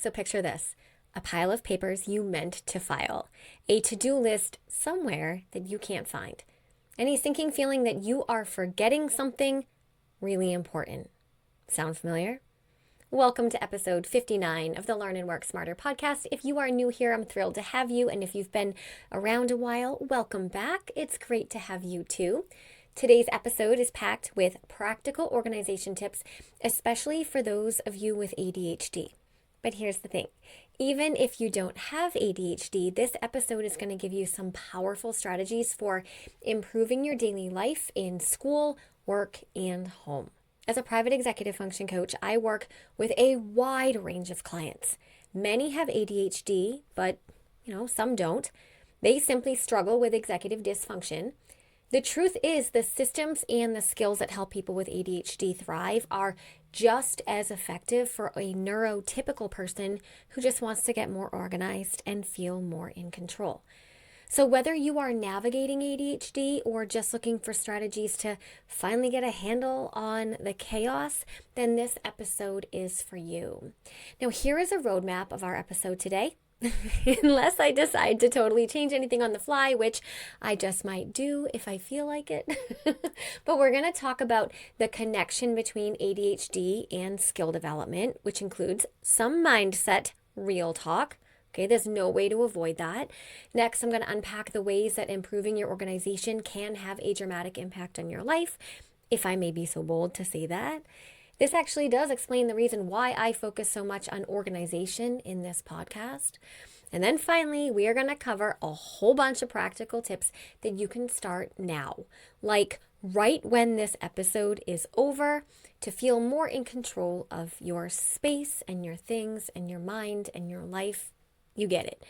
So picture this, a pile of papers you meant to file, a to-do list somewhere that you can't find, and a sinking feeling that you are forgetting something really important. Sound familiar? Welcome to episode 59 of the Learn and Work Smarter podcast. If you are new here, I'm thrilled to have you. And if you've been around a while, welcome back. It's great to have you too. Today's episode is packed with practical organization tips, especially for those of you with ADHD. But here's the thing. Even if you don't have ADHD, this episode is going to give you some powerful strategies for improving your daily life in school, work, and home. As a private executive function coach, I work with a wide range of clients. Many have ADHD, but some don't. They simply struggle with executive dysfunction. The truth is, the systems and the skills that help people with ADHD thrive are just as effective for a neurotypical person who just wants to get more organized and feel more in control. So whether you are navigating ADHD or just looking for strategies to finally get a handle on the chaos, then this episode is for you. Now, here is a roadmap of our episode today. Unless I decide to totally change anything on the fly, which I just might do if I feel like it. But we're going to talk about the connection between ADHD and skill development, which includes some mindset, real talk. Okay, there's no way to avoid that. Next, I'm going to unpack the ways that improving your organization can have a dramatic impact on your life, if I may be so bold to say that. This actually does explain the reason why I focus so much on organization in this podcast. And then finally, we are going to cover a whole bunch of practical tips that you can start now, like right when this episode is over, to feel more in control of your space and your things and your mind and your life. You get it.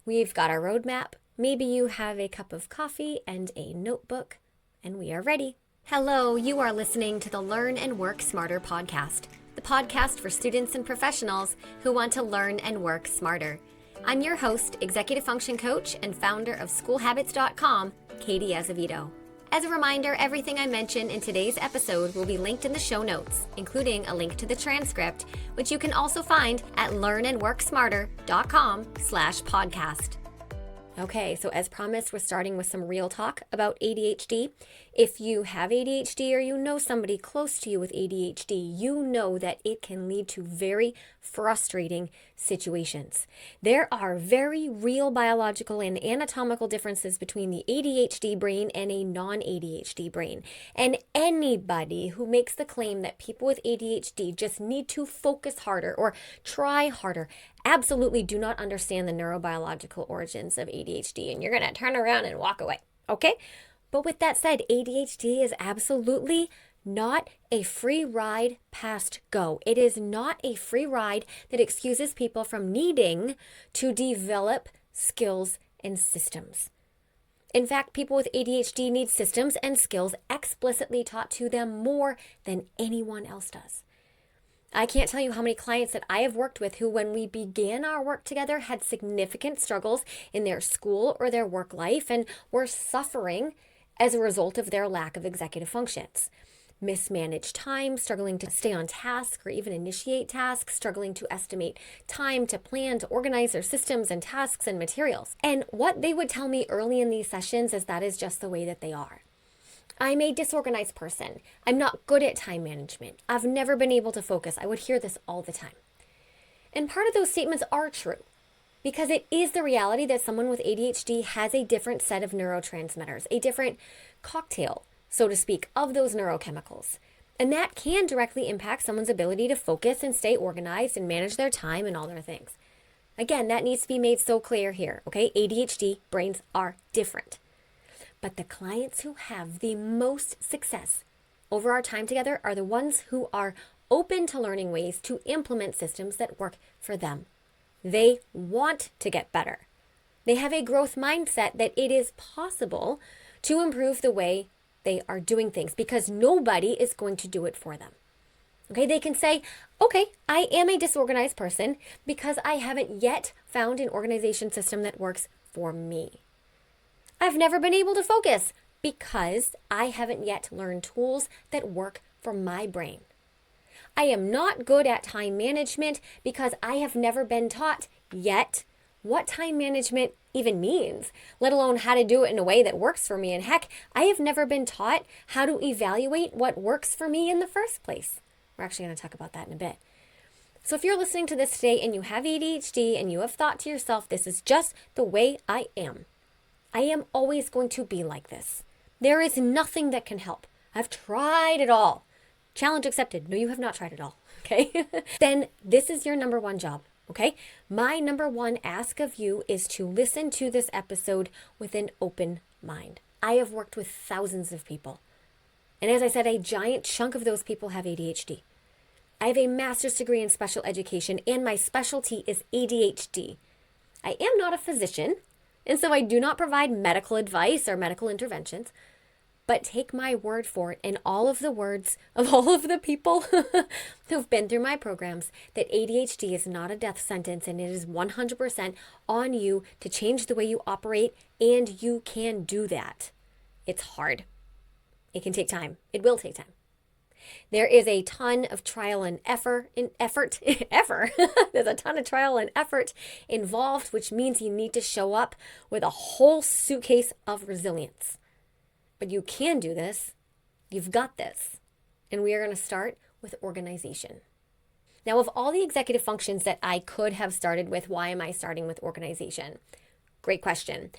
We've got our roadmap. Maybe you have a cup of coffee and a notebook, and we are ready. Hello, you are listening to the Learn and Work Smarter podcast, the podcast for students and professionals who want to learn and work smarter. I'm your host, executive function coach, and founder of schoolhabits.com, Katie Azevedo. As a reminder, everything I mention in today's episode will be linked in the show notes, including a link to the transcript, which you can also find at learnandworksmarter.com/podcast. Okay, so as promised, we're starting with some real talk about ADHD. If you have ADHD or you know somebody close to you with ADHD, you know that it can lead to very frustrating situations. There are very real biological and anatomical differences between the ADHD brain and a non-ADHD brain. And anybody who makes the claim that people with ADHD just need to focus harder or try harder absolutely do not understand the neurobiological origins of ADHD, and you're going to turn around and walk away, okay? But with that said, ADHD is absolutely not a free ride past go. It is not a free ride that excuses people from needing to develop skills and systems. In fact, people with ADHD need systems and skills explicitly taught to them more than anyone else does. I can't tell you how many clients that I have worked with who, when we began our work together, had significant struggles in their school or their work life and were suffering as a result of their lack of executive functions. Mismanaged time, struggling to stay on task or even initiate tasks, struggling to estimate time, to plan, to organize their systems and tasks and materials. And what they would tell me early in these sessions is that is just the way that they are. I'm a disorganized person. I'm not good at time management. I've never been able to focus. I would hear this all the time. And part of those statements are true because it is the reality that someone with ADHD has a different set of neurotransmitters, a different cocktail, so to speak, of those neurochemicals. And that can directly impact someone's ability to focus and stay organized and manage their time and all their things. Again, that needs to be made so clear here, okay? ADHD brains are different. But the clients who have the most success over our time together are the ones who are open to learning ways to implement systems that work for them. They want to get better. They have a growth mindset that it is possible to improve the way they are doing things because nobody is going to do it for them. Okay, they can say, okay, I am a disorganized person because I haven't yet found an organization system that works for me. I've never been able to focus because I haven't yet learned tools that work for my brain. I am not good at time management because I have never been taught yet what time management even means, let alone how to do it in a way that works for me. And heck, I have never been taught how to evaluate what works for me in the first place. We're actually going to talk about that in a bit. So if you're listening to this today and you have ADHD and you have thought to yourself, this is just the way I am always going to be like this. There is nothing that can help. I've tried it all. Challenge accepted. No, you have not tried it all. Okay. Then this is your number one job. Okay. My number one ask of you is to listen to this episode with an open mind. I have worked with thousands of people. And as I said, a giant chunk of those people have ADHD. I have a master's degree in special education and my specialty is ADHD. I am not a physician, and so I do not provide medical advice or medical interventions, but take my word for it and all of the words of all of the people who've been through my programs that ADHD is not a death sentence and it is 100% on you to change the way you operate, and you can do that. It's hard. It can take time. It will take time. There is a ton of trial and effort. There's a ton of trial and effort involved, which means you need to show up with a whole suitcase of resilience. But you can do this. You've got this. And we are going to start with organization. Now, of all the executive functions that I could have started with, why am I starting with organization? Great question.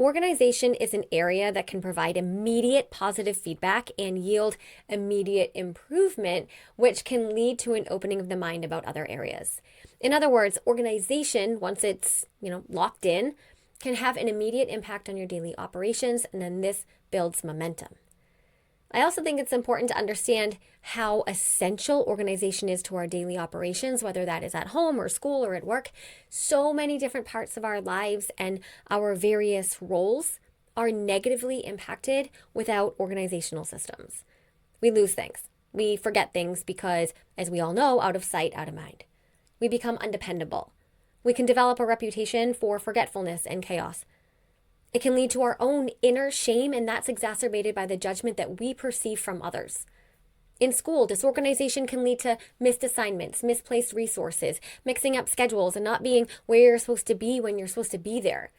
Organization is an area that can provide immediate positive feedback and yield immediate improvement, which can lead to an opening of the mind about other areas. In other words, organization, once it's, locked in, can have an immediate impact on your daily operations, and then this builds momentum. I also think it's important to understand how essential organization is to our daily operations, whether that is at home or school or at work. So many different parts of our lives and our various roles are negatively impacted without organizational systems. We lose things. We forget things because, as we all know, out of sight, out of mind. We become undependable. We can develop a reputation for forgetfulness and chaos. It can lead to our own inner shame, and that's exacerbated by the judgment that we perceive from others. In school, disorganization can lead to missed assignments, misplaced resources, mixing up schedules, and not being where you're supposed to be when you're supposed to be there.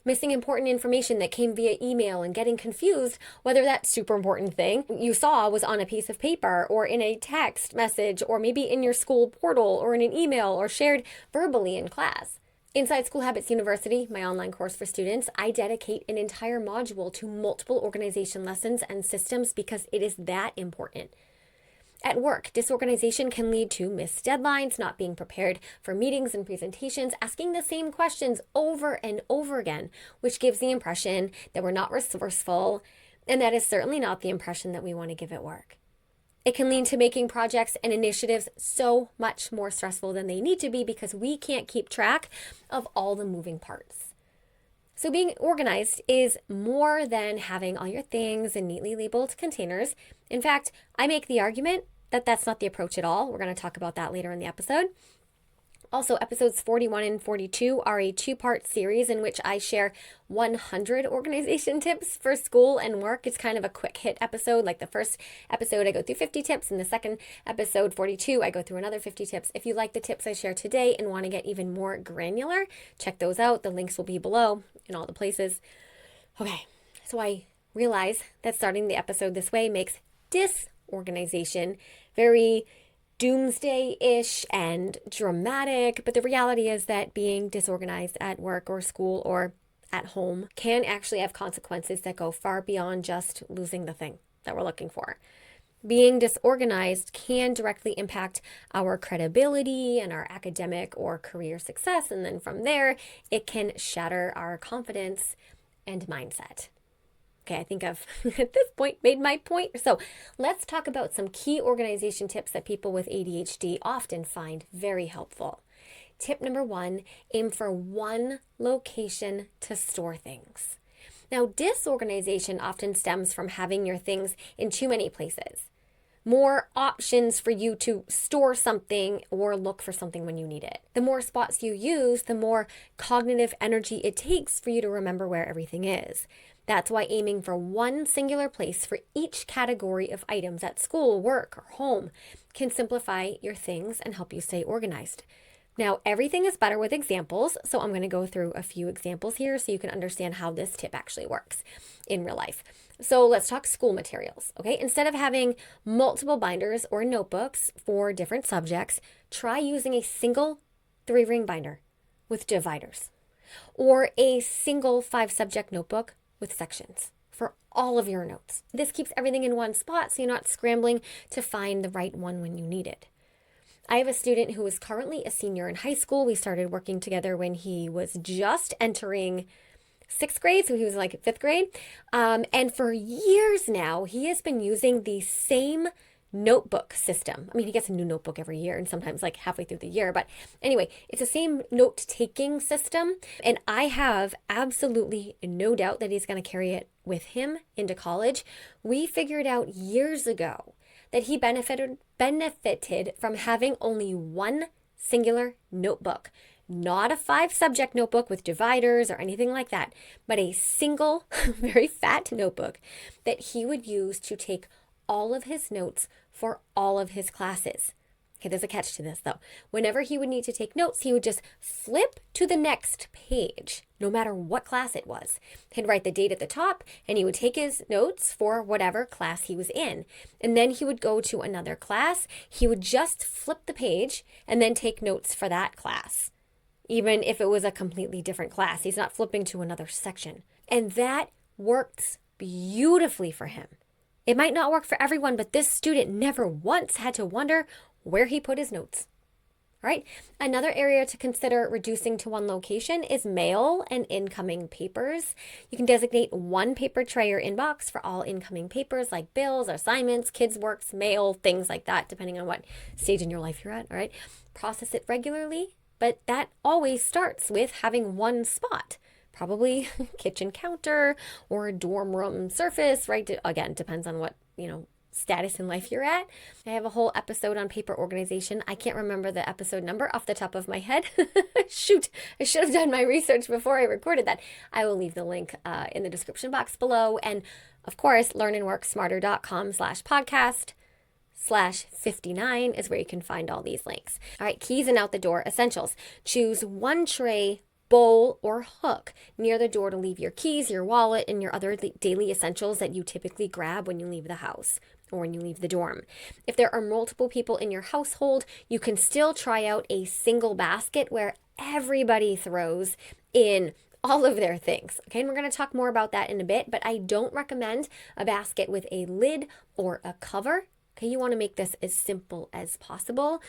Missing important information that came via email and getting confused whether that super important thing you saw was on a piece of paper or in a text message or maybe in your school portal or in an email or shared verbally in class. Inside School Habits University, my online course for students, I dedicate an entire module to multiple organization lessons and systems because it is that important. At work, disorganization can lead to missed deadlines, not being prepared for meetings and presentations, asking the same questions over and over again, which gives the impression that we're not resourceful, and that is certainly not the impression that we want to give at work. It can lead to making projects and initiatives so much more stressful than they need to be because we can't keep track of all the moving parts. So being organized is more than having all your things in neatly labeled containers. In fact, I make the argument that that's not the approach at all. We're going to talk about that later in the episode. Also, episodes 41 and 42 are a two-part series in which I share 100 organization tips for school and work. It's kind of a quick hit episode. Like the first episode, I go through 50 tips. In the second episode, 42, I go through another 50 tips. If you like the tips I share today and want to get even more granular, check those out. The links will be below in all the places. Okay, so I realize that starting the episode this way makes disorganization very doomsday-ish and dramatic, but the reality is that being disorganized at work or school or at home can actually have consequences that go far beyond just losing the thing that we're looking for. Being disorganized can directly impact our credibility and our academic or career success, and then from there, it can shatter our confidence and mindset. Okay, I think I've, at this point, made my point. So let's talk about some key organization tips that people with ADHD often find very helpful. Tip number 1, aim for one location to store things. Now, disorganization often stems from having your things in too many places. More options for you to store something or look for something when you need it. The more spots you use, the more cognitive energy it takes for you to remember where everything is. That's why aiming for one singular place for each category of items at school, work, or home can simplify your things and help you stay organized. Now, everything is better with examples, so I'm going to go through a few examples here so you can understand how this tip actually works in real life. So let's talk school materials, okay? Instead of having multiple binders or notebooks for different subjects, try using a single 3-ring binder with dividers, or a single 5-subject notebook with sections for all of your notes. This keeps everything in one spot so you're not scrambling to find the right one when you need it. I have a student who is currently a senior in high school. We started working together when he was just entering 6th grade, so he was like 5th grade. And for years now, he has been using the same notebook system. I mean, he gets a new notebook every year and sometimes like halfway through the year. But anyway, it's the same note-taking system. And I have absolutely no doubt that he's going to carry it with him into college. We figured out years ago that he benefited from having only one singular notebook. Not a 5-subject notebook with dividers or anything like that, but a single, very fat notebook that he would use to take all of his notes for all of his classes. Okay, there's a catch to this though. Whenever he would need to take notes, he would just flip to the next page, no matter what class it was. He'd write the date at the top and he would take his notes for whatever class he was in. And then he would go to another class. He would just flip the page and then take notes for that class, even if it was a completely different class. He's not flipping to another section. And that works beautifully for him. It might not work for everyone, but this student never once had to wonder where he put his notes. All right. Another area to consider reducing to one location is mail and incoming papers. You can designate one paper tray or inbox for all incoming papers like bills, assignments, kids' works, mail, things like that, depending on what stage in your life you're at. All right. Process it regularly, but that always starts with having one spot. Probably kitchen counter or a dorm room surface, right? Again, depends on what, status in life you're at. I have a whole episode on paper organization. I can't remember the episode number off the top of my head. Shoot, I should have done my research before I recorded that. I will leave the link in the description box below. And of course, learnandworksmarter.com/podcast/59 is where you can find all these links. All right, keys and out the door essentials. Choose one tray, bowl, or hook near the door to leave your keys, your wallet, and your other daily essentials that you typically grab when you leave the house or when you leave the dorm. If there are multiple people in your household, you can still try out a single basket where everybody throws in all of their things. Okay, and we're going to talk more about that in a bit, but I don't recommend a basket with a lid or a cover. Okay, you want to make this as simple as possible.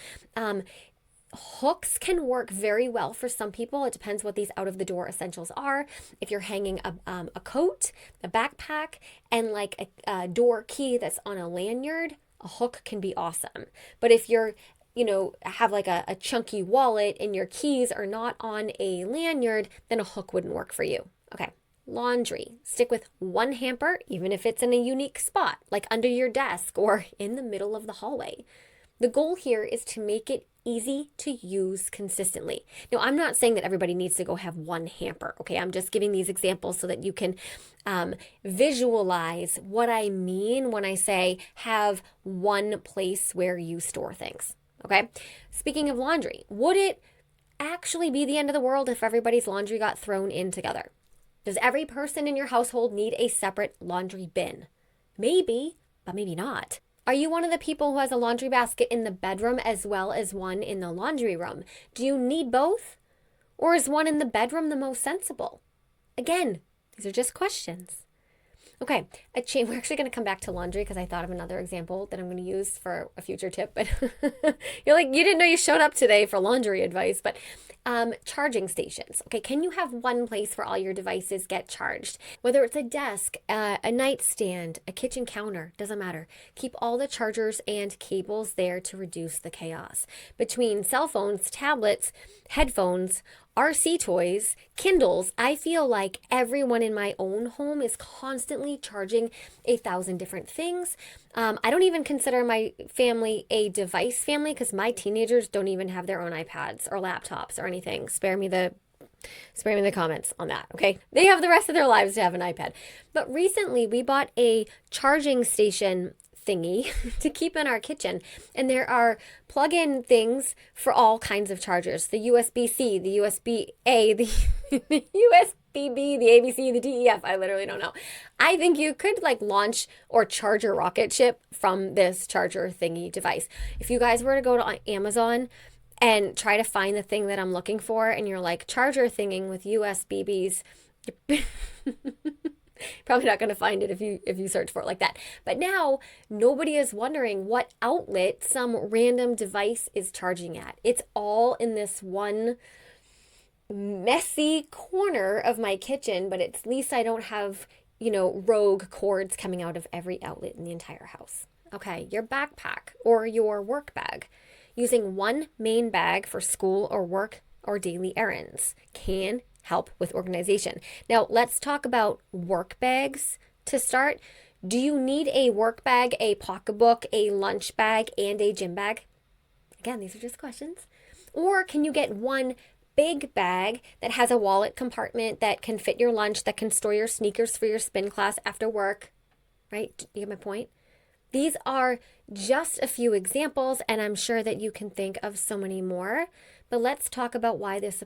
Hooks can work very well for some people. It depends what these out of the door essentials are. If you're hanging a coat, a backpack, and like a door key that's on a lanyard, a hook can be awesome. But if you're, have like a chunky wallet and your keys are not on a lanyard, then a hook wouldn't work for you. Okay. Laundry. Stick with one hamper, even if it's in a unique spot, like under your desk or in the middle of the hallway. The goal here is to make it easy to use consistently. Now, I'm not saying that everybody needs to go have one hamper, okay? I'm just giving these examples so that you can visualize what I mean when I say have one place where you store things, okay? Speaking of laundry, would it actually be the end of the world if everybody's laundry got thrown in together? Does every person in your household need a separate laundry bin? Maybe, but maybe not. Are you one of the people who has a laundry basket in the bedroom as well as one in the laundry room? Do you need both? Or is one in the bedroom the most sensible? Again, these are just questions. Okay, we're actually going to come back to laundry because I thought of another example that I'm going to use for a future tip. But you're like, you didn't know you showed up today for laundry advice. But charging stations. Okay, can you have one place where all your devices get charged? Whether it's a desk, a nightstand, a kitchen counter, doesn't matter. Keep all the chargers and cables there to reduce the chaos. Between cell phones, tablets, headphones, RC toys, Kindles, I feel like everyone in my own home is constantly charging 1,000 different things. I don't even consider my family a device family because my teenagers don't even have their own iPads or laptops or anything. Spare me the comments on that, okay? They have the rest of their lives to have an iPad. But recently we bought a charging station thingy to keep in our kitchen. And there are plug-in things for all kinds of chargers. The USB-C, the USB-A, the USB-B, the ABC, the DEF. I literally don't know. I think you could like launch or charge your rocket ship from this charger thingy device. If you guys were to go to Amazon and try to find the thing that I'm looking for, and you're like charger thinging with USB-Bs, probably not going to find it if you search for it like that. But now nobody is wondering what outlet some random device is charging at. It's all in this one messy corner of my kitchen, but at least I don't have, rogue cords coming out of every outlet in the entire house. Okay, your backpack or your work bag. Using one main bag for school or work or daily errands can help with organization. Now, let's talk about work bags to start. Do you need a work bag, a pocketbook, a lunch bag, and a gym bag? Again, these are just questions. Or can you get one big bag that has a wallet compartment that can fit your lunch, that can store your sneakers for your spin class after work? Right? Do you get my point? These are just a few examples, and I'm sure that you can think of so many more. But let's talk about why this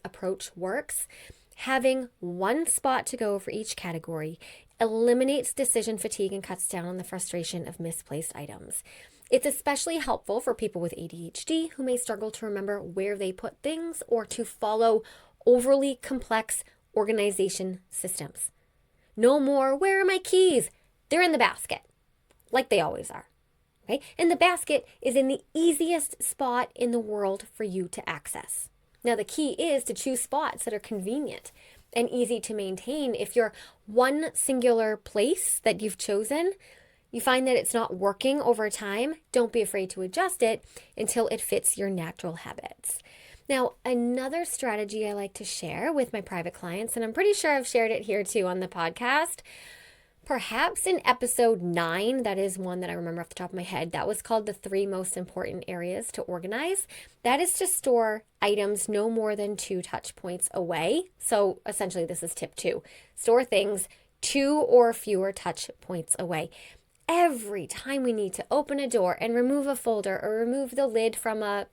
approach works. Having one spot to go for each category eliminates decision fatigue and cuts down on the frustration of misplaced items. It's especially helpful for people with ADHD who may struggle to remember where they put things or to follow overly complex organization systems. No more, where are my keys? They're in the basket, like they always are. Okay? And the basket is in the easiest spot in the world for you to access. Now, the key is to choose spots that are convenient and easy to maintain. If you're one singular place that you've chosen, you find that it's not working over time, don't be afraid to adjust it until it fits your natural habits. Now, another strategy I like to share with my private clients, and I'm pretty sure I've shared it here too on the podcast, perhaps in episode 9, that is one that I remember off the top of my head, that was called the 3 most important areas to organize. That is to store items no more than 2 touch points away. So essentially this is tip 2. Store things 2 or fewer touch points away. Every time we need to open a door and remove a folder or remove the lid from a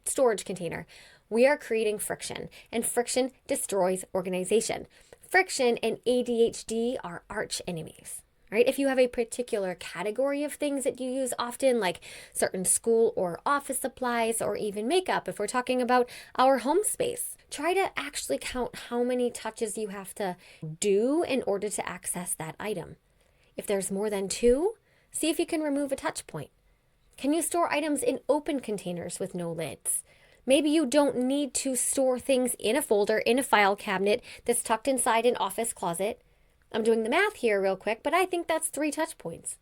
storage container, we are creating friction, and friction destroys organization. Friction and ADHD are arch enemies, right? If you have a particular category of things that you use often, like certain school or office supplies, or even makeup, if we're talking about our home space, try to actually count how many touches you have to do in order to access that item. If there's more than 2, see if you can remove a touch point. Can you store items in open containers with no lids? Maybe you don't need to store things in a folder, in a file cabinet that's tucked inside an office closet. I'm doing the math here real quick, but I think that's 3 touch points.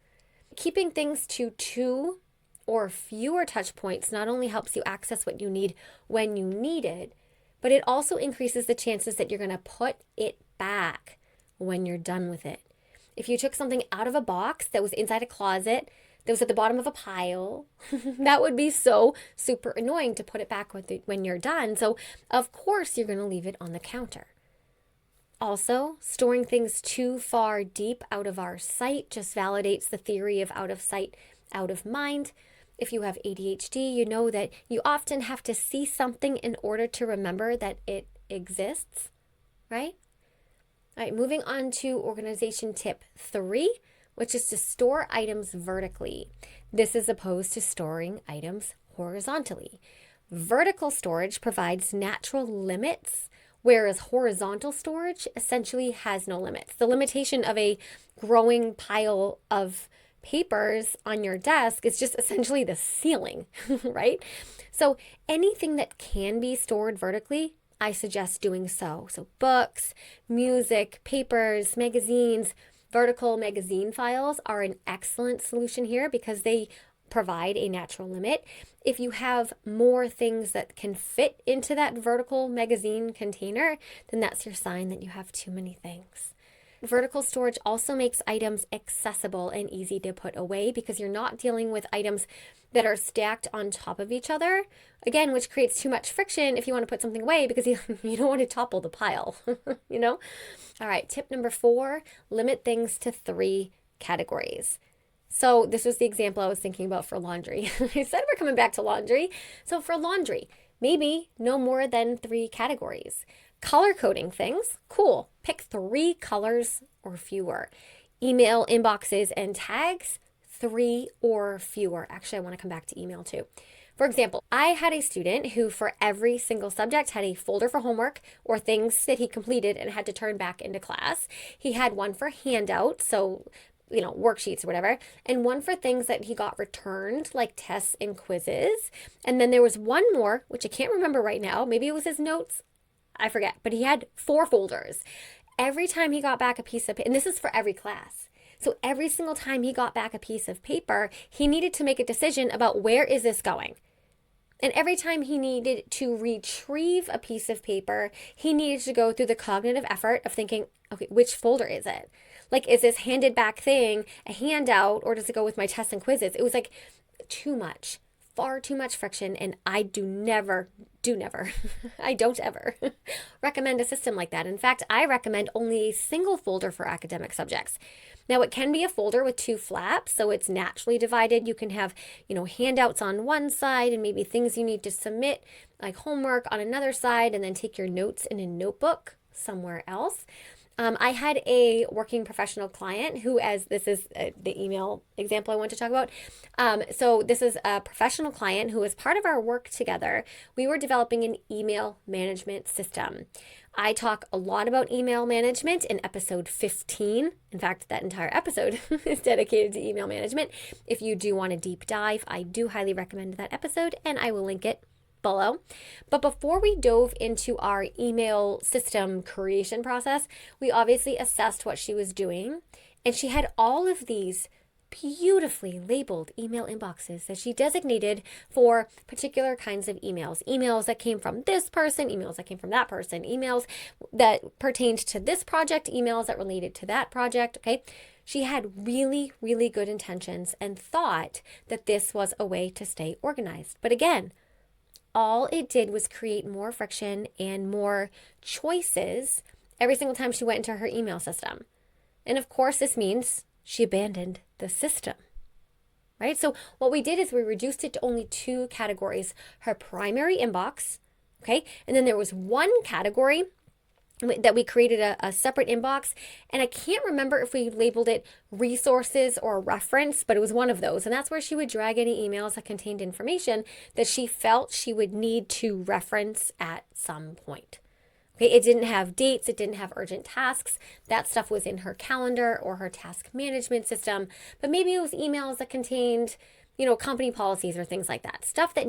Keeping things to 2 or fewer touch points not only helps you access what you need when you need it, but it also increases the chances that you're going to put it back when you're done with it. If you took something out of a box that was inside a closet, that was at the bottom of a pile, that would be so super annoying to put it back when you're done. So of course you're going to leave it on the counter. Also, storing things too far deep out of our sight just validates the theory of out of sight, out of mind. If you have ADHD, you know that you often have to see something in order to remember that it exists, right? All right, moving on to organization tip 3, which is to store items vertically. This is opposed to storing items horizontally. Vertical storage provides natural limits, whereas horizontal storage essentially has no limits. The limitation of a growing pile of papers on your desk is just essentially the ceiling, right? So anything that can be stored vertically, I suggest doing so. So books, music, papers, magazines, vertical magazine files are an excellent solution here because they provide a natural limit. If you have more things that can fit into that vertical magazine container, then that's your sign that you have too many things. Vertical storage also makes items accessible and easy to put away because you're not dealing with items that are stacked on top of each other, again, which creates too much friction if you want to put something away because you don't want to topple the pile, you know? All right, tip number 4, limit things to 3 categories. So this was the example I was thinking about for laundry. I said we're coming back to laundry. So for laundry, maybe no more than 3 categories. Color coding things, cool. Pick 3 colors or fewer. Email inboxes and tags, 3 or fewer. Actually, I want to come back to email too. For example, I had a student who for every single subject had a folder for homework or things that he completed and had to turn back into class. He had one for handouts, so worksheets or whatever, and one for things that he got returned, like tests and quizzes. And then there was one more, which I can't remember right now. Maybe it was his notes. I forget, but he had 4 folders. Every time he got back a piece of, and this is for every class. So every single time he got back a piece of paper, he needed to make a decision about where is this going? And every time he needed to retrieve a piece of paper, he needed to go through the cognitive effort of thinking, okay, which folder is it? Like, is this handed back thing a handout or does it go with my tests and quizzes? It was like too much, far too much friction. And I I don't ever recommend a system like that. In fact, I recommend only a single folder for academic subjects. Now, it can be a folder with 2 flaps, so it's naturally divided. You can have, handouts on one side and maybe things you need to submit, like homework, on another side, and then take your notes in a notebook somewhere else. I had a working professional client who, as this is the email example I want to talk about. So this is a professional client who was part of our work together. We were developing an email management system. I talk a lot about email management in episode 15. In fact, that entire episode is dedicated to email management. If you do want a deep dive, I do highly recommend that episode, and I will link it below. But before we dove into our email system creation process, we obviously assessed what she was doing, and she had all of these beautifully labeled email inboxes that she designated for particular kinds of emails that came from this person, emails that came from that person, emails that pertained to this project, emails that related to that project. Okay. She had really, really good intentions and thought that this was a way to stay organized. But again, all it did was create more friction and more choices every single time she went into her email system. And of course, this means she abandoned the system, right? So what we did is we reduced it to only 2 categories: her primary inbox, okay? And then there was one category that we created a separate inbox, and I can't remember if we labeled it resources or reference, but it was one of those. And that's where she would drag any emails that contained information that she felt she would need to reference at some point. Okay, it didn't have dates, it didn't have urgent tasks. That stuff was in her calendar or her task management system, but maybe it was emails that contained, company policies or things like that. Stuff that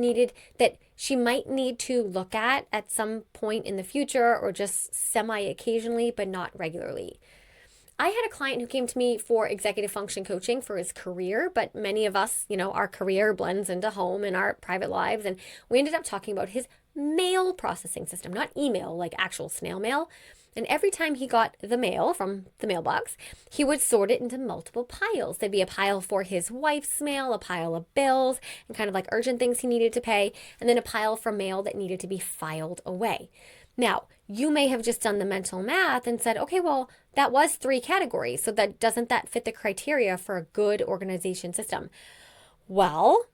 she might need to look at some point in the future or just semi-occasionally, but not regularly. I had a client who came to me for executive function coaching for his career, but many of us, our career blends into home and our private lives. And we ended up talking about his mail processing system, not email, like actual snail mail. And every time he got the mail from the mailbox, he would sort it into multiple piles. There'd be a pile for his wife's mail, a pile of bills, and kind of like urgent things he needed to pay, and then a pile for mail that needed to be filed away. Now, you may have just done the mental math and said, okay, well, that was 3 categories. So doesn't that fit the criteria for a good organization system? Well,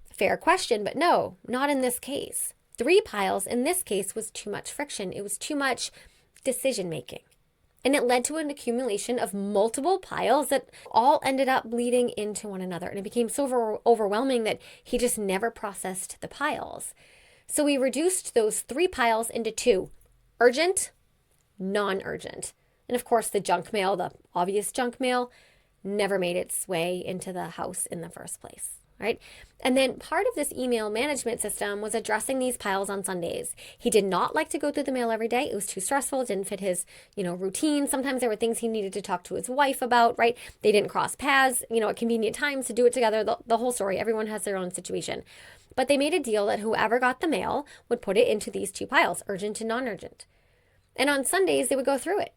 fair question, but no, not in this case. 3 piles in this case was too much friction. It was too much decision making. And it led to an accumulation of multiple piles that all ended up bleeding into one another. And it became so overwhelming that he just never processed the piles. So we reduced those 3 piles into 2: urgent, non-urgent. And of course, the junk mail, the obvious junk mail, never made its way into the house in the first place. Right? And then part of this email management system was addressing these piles on Sundays. He did not like to go through the mail every day. It was too stressful. It didn't fit his, routine. Sometimes there were things he needed to talk to his wife about, right? They didn't cross paths, at convenient times to do it together. The whole story. Everyone has their own situation. But they made a deal that whoever got the mail would put it into these 2 piles, urgent and non-urgent. And on Sundays, they would go through it.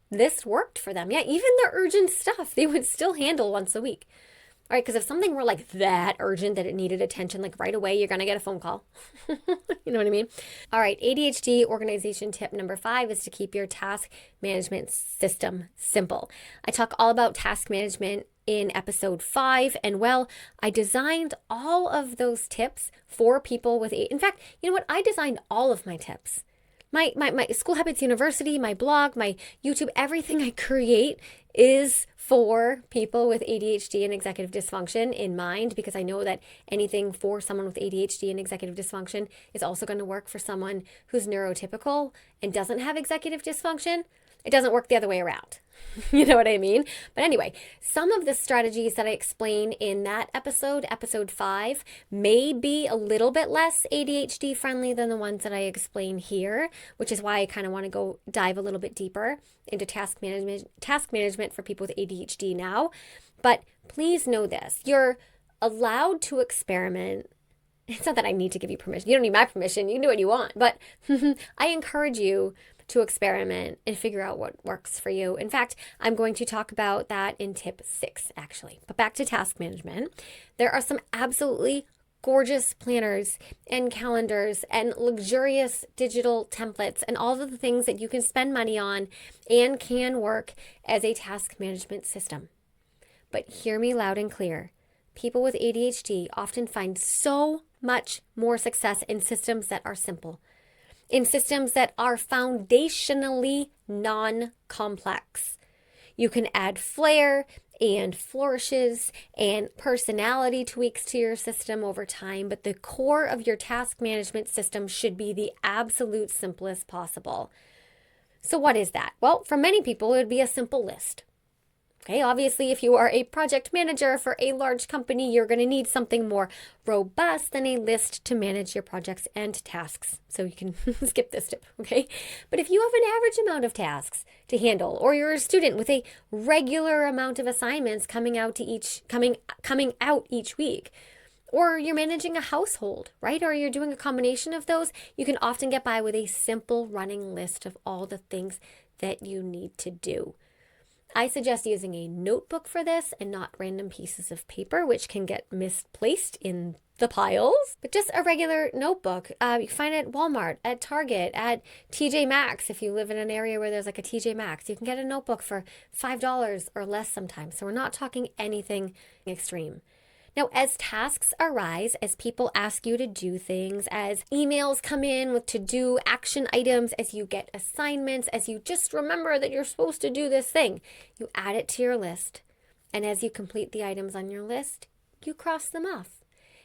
This worked for them. Yeah, even the urgent stuff, they would still handle once a week. All right, because if something were like that urgent that it needed attention, like right away, you're going to get a phone call. You know what I mean? All right, ADHD organization tip number 5 is to keep your task management system simple. I talk all about task management in episode 5. And well, I designed all of those tips for people with in fact, you know what? I designed all of my tips. My School Habits University, my blog, my YouTube, everything I create is for people with ADHD and executive dysfunction in mind, because I know that anything for someone with ADHD and executive dysfunction is also going to work for someone who's neurotypical and doesn't have executive dysfunction. It doesn't work the other way around. You know what I mean? But anyway, some of the strategies that I explain in that episode, episode 5, may be a little bit less ADHD friendly than the ones that I explain here, which is why I kind of want to dive a little bit deeper into task management for people with ADHD now. But please know this, you're allowed to experiment. It's not that I need to give you permission. You don't need my permission. You can do what you want. But I encourage you to experiment and figure out what works for you. In fact, I'm going to talk about that in tip 6, actually. But back to task management. There are some absolutely gorgeous planners and calendars and luxurious digital templates and all of the things that you can spend money on and can work as a task management system. But hear me loud and clear. People with ADHD often find so much more success in systems that are simple, in systems that are foundationally non-complex. You can add flair and flourishes and personality tweaks to your system over time, but the core of your task management system should be the absolute simplest possible. So what is that? Well, for many people, it would be a simple list. Okay, obviously, if you are a project manager for a large company, you're going to need something more robust than a list to manage your projects and tasks. So you can skip this tip, okay? But if you have an average amount of tasks to handle, or you're a student with a regular amount of assignments coming out each week, or you're managing a household, right? Or you're doing a combination of those, you can often get by with a simple running list of all the things that you need to do. I suggest using a notebook for this and not random pieces of paper, which can get misplaced in the piles. But just a regular notebook. You can find it at Walmart, at Target, at TJ Maxx. If you live in an area where there's like a TJ Maxx, you can get a notebook for $5 or less sometimes. So we're not talking anything extreme. Now, as tasks arise, as people ask you to do things, as emails come in with to-do action items, as you get assignments, as you just remember that you're supposed to do this thing, you add it to your list. And as you complete the items on your list, you cross them off.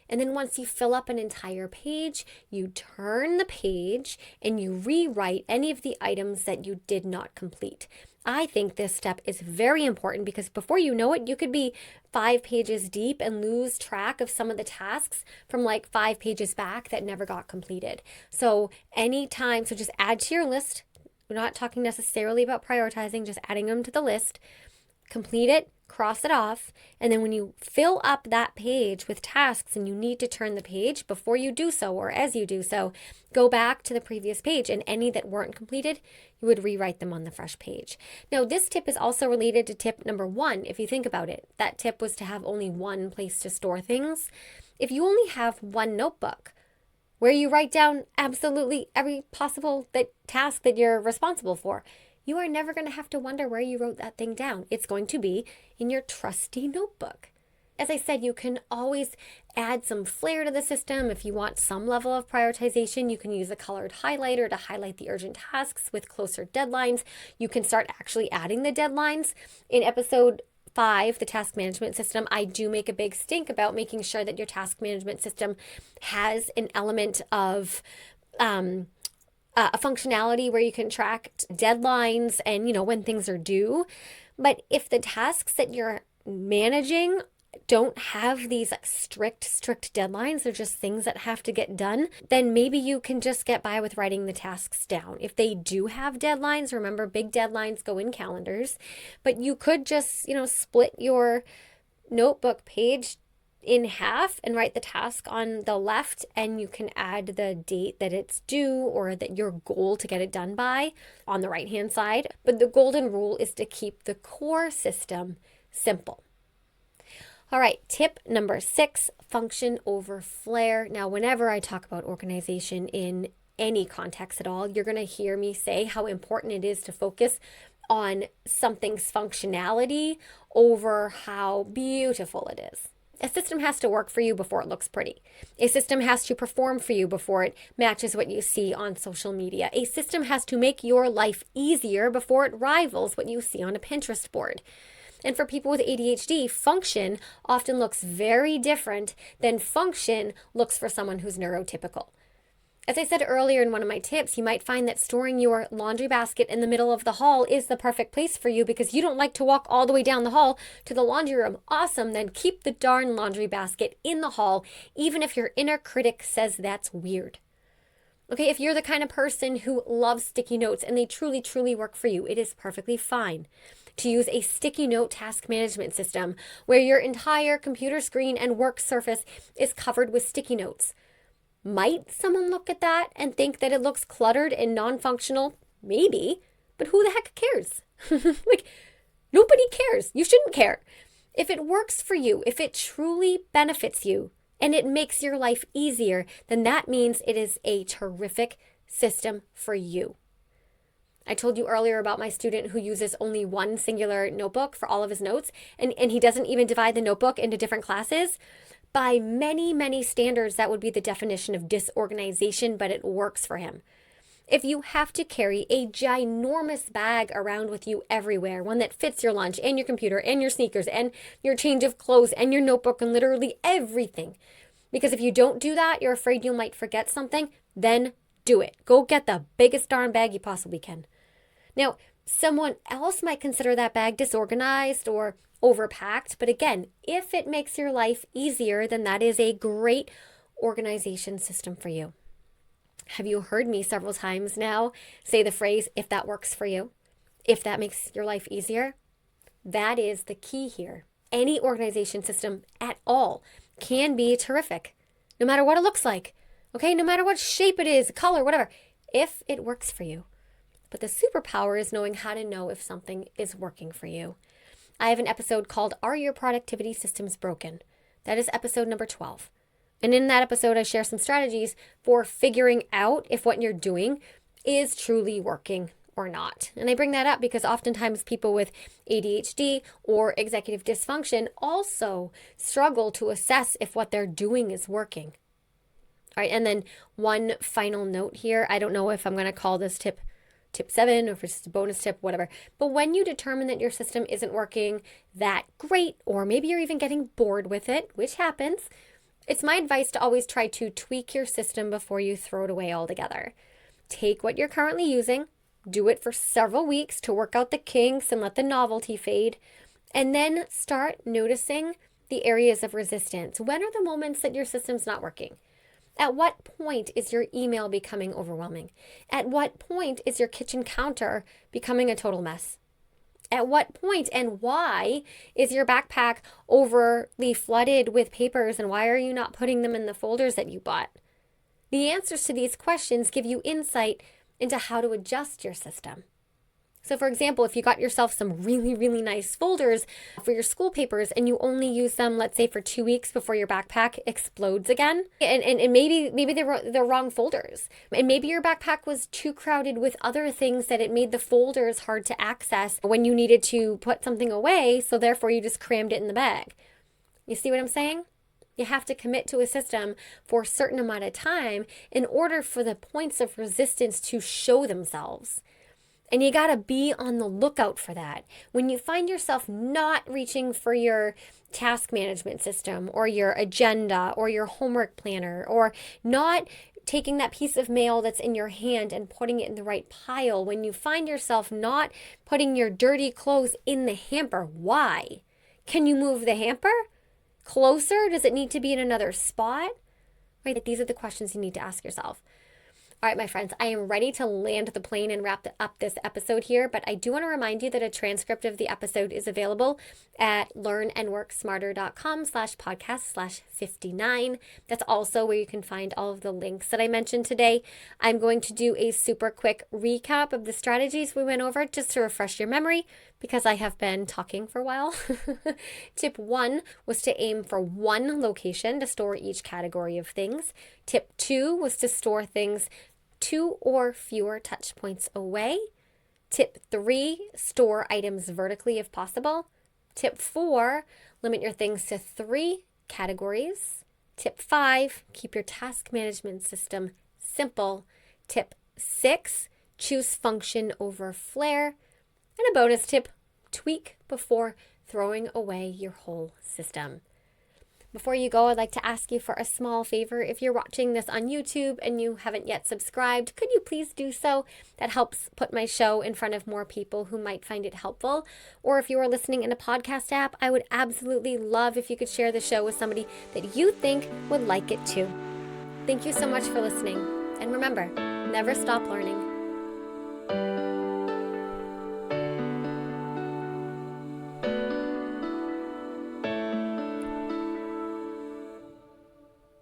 And then once you fill up an entire page, you turn the page and you rewrite any of the items that you did not complete. I think this step is very important because before you know it, you could be 5 pages deep and lose track of some of the tasks from like 5 pages back that never got completed. So just add to your list. We're not talking necessarily about prioritizing, just adding them to the list. Complete it, cross it off, and then when you fill up that page with tasks and you need to turn the page, before you do so or as you do so, go back to the previous page, and any that weren't completed, you would rewrite them on the fresh page. Now, this tip is also related to tip number 1, if you think about it. That tip was to have only one place to store things. If you only have one notebook where you write down absolutely every possible task that you're responsible for, you are never going to have to wonder where you wrote that thing down. It's going to be in your trusty notebook. As I said, you can always add some flair to the system. If you want some level of prioritization, you can use a colored highlighter to highlight the urgent tasks with closer deadlines. You can start actually adding the deadlines. In episode 5, the task management system, I do make a big stink about making sure that your task management system has an element of a functionality where you can track deadlines and, when things are due. But if the tasks that you're managing don't have these strict deadlines, they're just things that have to get done, then maybe you can just get by with writing the tasks down. If they do have deadlines, remember, big deadlines go in calendars, but you could just, split your notebook page in half and write the task on the left, and you can add the date that it's due or that your goal to get it done by on the right hand side. But the golden rule is to keep the core system simple. All right, tip number 6, function over flair. Now, whenever I talk about organization in any context at all, you're going to hear me say how important it is to focus on something's functionality over how beautiful it is. A system has to work for you before it looks pretty. A system has to perform for you before it matches what you see on social media. A system has to make your life easier before it rivals what you see on a Pinterest board. And for people with ADHD, function often looks very different than function looks for someone who's neurotypical. As I said earlier in one of my tips, you might find that storing your laundry basket in the middle of the hall is the perfect place for you because you don't like to walk all the way down the hall to the laundry room. Awesome, then keep the darn laundry basket in the hall, even if your inner critic says that's weird. Okay, if you're the kind of person who loves sticky notes and they truly, truly work for you, it is perfectly fine to use a sticky note task management system where your entire computer screen and work surface is covered with sticky notes. Might someone look at that and think that it looks cluttered and non-functional? Maybe, but who the heck cares? Like, nobody cares. You shouldn't care. If it works for you, if it truly benefits you, and it makes your life easier, then that means it is a terrific system for you. I told you earlier about my student who uses only one singular notebook for all of his notes, and he doesn't even divide the notebook into different classes. By many, many standards, that would be the definition of disorganization, but it works for him. If you have to carry a ginormous bag around with you everywhere, one that fits your lunch and your computer and your sneakers and your change of clothes and your notebook and literally everything, because if you don't do that, you're afraid you might forget something, then do it. Go get the biggest darn bag you possibly can. Now, someone else might consider that bag disorganized or overpacked, but again, if it makes your life easier, then that is a great organization system for you. Have you heard me several times now say the phrase, if that works for you, if that makes your life easier? That is the key here. Any organization system at all can be terrific, no matter what it looks like, okay? No matter what shape it is, color, whatever, if it works for you. But the superpower is knowing how to know if something is working for you. I have an episode called Are Your Productivity Systems Broken? That is episode number 12. And in that episode, I share some strategies for figuring out if what you're doing is truly working or not. And I bring that up because oftentimes people with ADHD or executive dysfunction also struggle to assess if what they're doing is working. All right, and then one final note here. I don't know if I'm going to call this tip 7 or if it's just a bonus tip, whatever. But when you determine that your system isn't working that great, or maybe you're even getting bored with it, which happens, it's my advice to always try to tweak your system before you throw it away altogether. Take what you're currently using, do it for several weeks to work out the kinks and let the novelty fade, and then start noticing the areas of resistance. When are the moments that your system's not working? At what point is your email becoming overwhelming? At what point is your kitchen counter becoming a total mess? At what point and why is your backpack overly flooded with papers, and why are you not putting them in the folders that you bought? The answers to these questions give you insight into how to adjust your system. So for example, if you got yourself some really, really nice folders for your school papers and you only use them, let's say for 2 weeks before your backpack explodes again, and maybe they were the wrong folders, and maybe your backpack was too crowded with other things that it made the folders hard to access when you needed to put something away, so therefore you just crammed it in the bag. You see what I'm saying? You have to commit to a system for a certain amount of time in order for the points of resistance to show themselves. And you got to be on the lookout for that. When you find yourself not reaching for your task management system or your agenda or your homework planner, or not taking that piece of mail that's in your hand and putting it in the right pile, when you find yourself not putting your dirty clothes in the hamper, why? Can you move the hamper closer? Does it need to be in another spot? Right? These are the questions you need to ask yourself. All right, my friends, I am ready to land the plane and wrap up this episode here, but I do want to remind you that a transcript of the episode is available at learnandworksmarter.com/podcast/59. That's also where you can find all of the links that I mentioned today. I'm going to do a super quick recap of the strategies we went over just to refresh your memory, because I have been talking for a while. Tip 1 was to aim for one location to store each category of things. Tip 2 was to store things 2 or fewer touch points away. Tip 3, store items vertically if possible. Tip 4, limit your things to 3 categories. Tip 5, keep your task management system simple. Tip 6, choose function over flair. And a bonus tip, tweak before throwing away your whole system. Before you go, I'd like to ask you for a small favor. If you're watching this on YouTube and you haven't yet subscribed, could you please do so? That helps put my show in front of more people who might find it helpful. Or if you are listening in a podcast app, I would absolutely love if you could share the show with somebody that you think would like it too. Thank you so much for listening. And remember, never stop learning.